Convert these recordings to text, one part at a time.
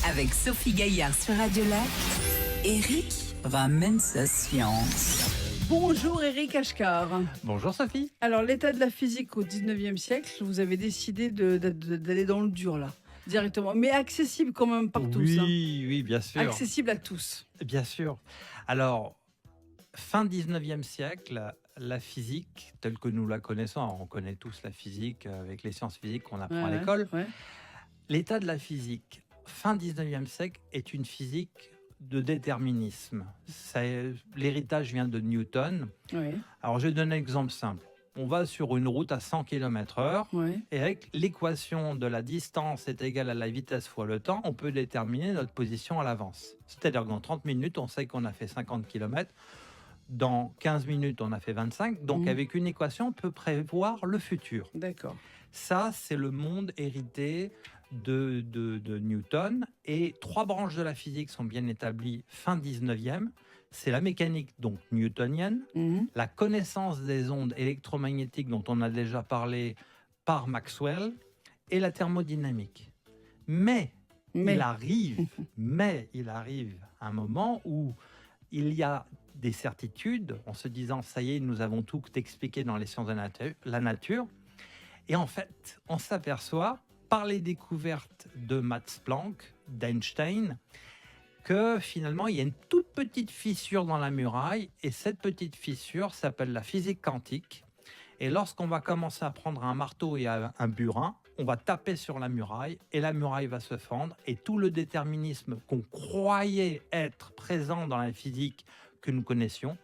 Avec Sophie Gaillard sur Radio Lac, Eric ramène sa science. Bonjour Eric Ashkar. Bonjour Sophie. Alors l'état de la physique au 19e siècle, vous avez décidé d'aller dans le dur là, directement. Mais accessible quand même par tous. Oui, bien sûr. Accessible à tous. Bien sûr. Alors, fin 19e siècle, la physique, telle que nous la connaissons, on connaît tous la physique avec les sciences physiques qu'on apprend à l'école. Ouais. L'état de la physique, fin 19e siècle, est une physique de déterminisme. L'héritage vient de Newton. Ouais. Alors, je vais donner un exemple simple. On va sur une route à 100 km/h Ouais. et avec l'équation de la distance est égale à la vitesse fois le temps, on peut déterminer notre position à l'avance. C'est-à-dire que dans 30 minutes, on sait qu'on a fait 50 km. Dans 15 minutes, on a fait 25. Donc, avec une équation, on peut prévoir le futur. D'accord. Ça, c'est le monde hérité de Newton. Et 3 branches de la physique sont bien établies fin 19e. C'est la mécanique, donc newtonienne, la connaissance des ondes électromagnétiques dont on a déjà parlé par Maxwell, et la thermodynamique. Mais il arrive un moment où il y a des certitudes, en se disant, ça y est, nous avons tout expliqué dans les sciences de la nature. Et en fait, on s'aperçoit, par les découvertes de Max Planck, d'Einstein, que finalement, il y a une toute petite fissure dans la muraille, et cette petite fissure s'appelle la physique quantique. Et lorsqu'on va commencer à prendre un marteau et un burin, on va taper sur la muraille, et la muraille va se fendre, et tout le déterminisme qu'on croyait être présent dans la physique que nous connaissions,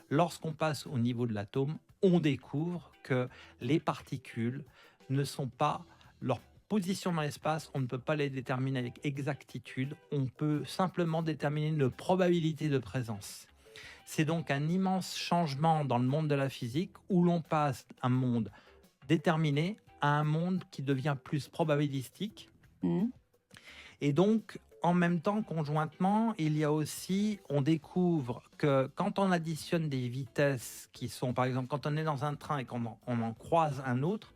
lorsqu'on passe au niveau de l'atome, on découvre que les particules ne sont pas leur position dans l'espace, on ne peut pas les déterminer avec exactitude, on peut simplement déterminer une probabilité de présence. C'est donc un immense changement dans le monde de la physique où l'on passe d'un monde déterminé à un monde qui devient plus probabilistique. Et donc, en même temps, conjointement, il y a aussi, on découvre que quand on additionne des vitesses qui sont, par exemple, quand on est dans un train et qu'on en croise un autre,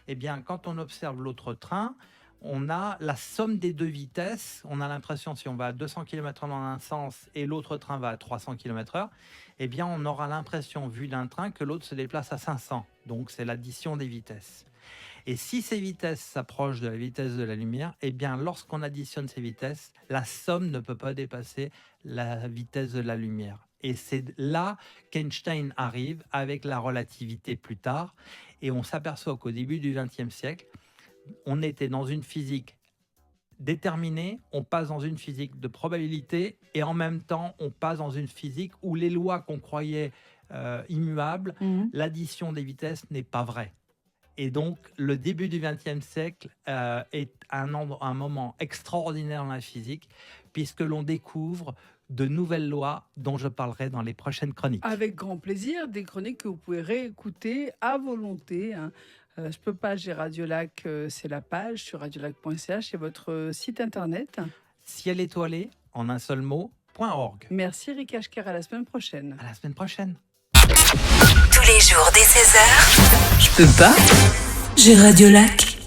eh bien, quand on observe l'autre train, on a la somme des deux vitesses. On a l'impression, si on va à 200 km/h dans un sens et l'autre train va à 300 km/h, eh bien, on aura l'impression, vu d'un train, que l'autre se déplace à 500. Donc, c'est l'addition des vitesses. Et si ces vitesses s'approchent de la vitesse de la lumière, eh bien, lorsqu'on additionne ces vitesses, la somme ne peut pas dépasser la vitesse de la lumière. Et c'est là qu'Einstein arrive avec la relativité plus tard. Et on s'aperçoit qu'au début du XXe siècle, on était dans une physique déterminée, on passe dans une physique de probabilité, et en même temps, on passe dans une physique où les lois qu'on croyait immuables, l'addition des vitesses n'est pas vraie. Et donc, le début du XXe siècle est un moment extraordinaire dans la physique, puisque l'on découvre de nouvelles lois dont je parlerai dans les prochaines chroniques. Avec grand plaisir, des chroniques que vous pouvez réécouter à volonté. Je peux pas, j'ai Radio Lac, c'est la page sur radiolac.ch et votre site internet. Ciel étoilé, en un seul mot, .org. Merci Eric Ashkar, à la semaine prochaine. À la semaine prochaine. Tous les jours dès 16h, je peux pas, j'ai Radio Lac.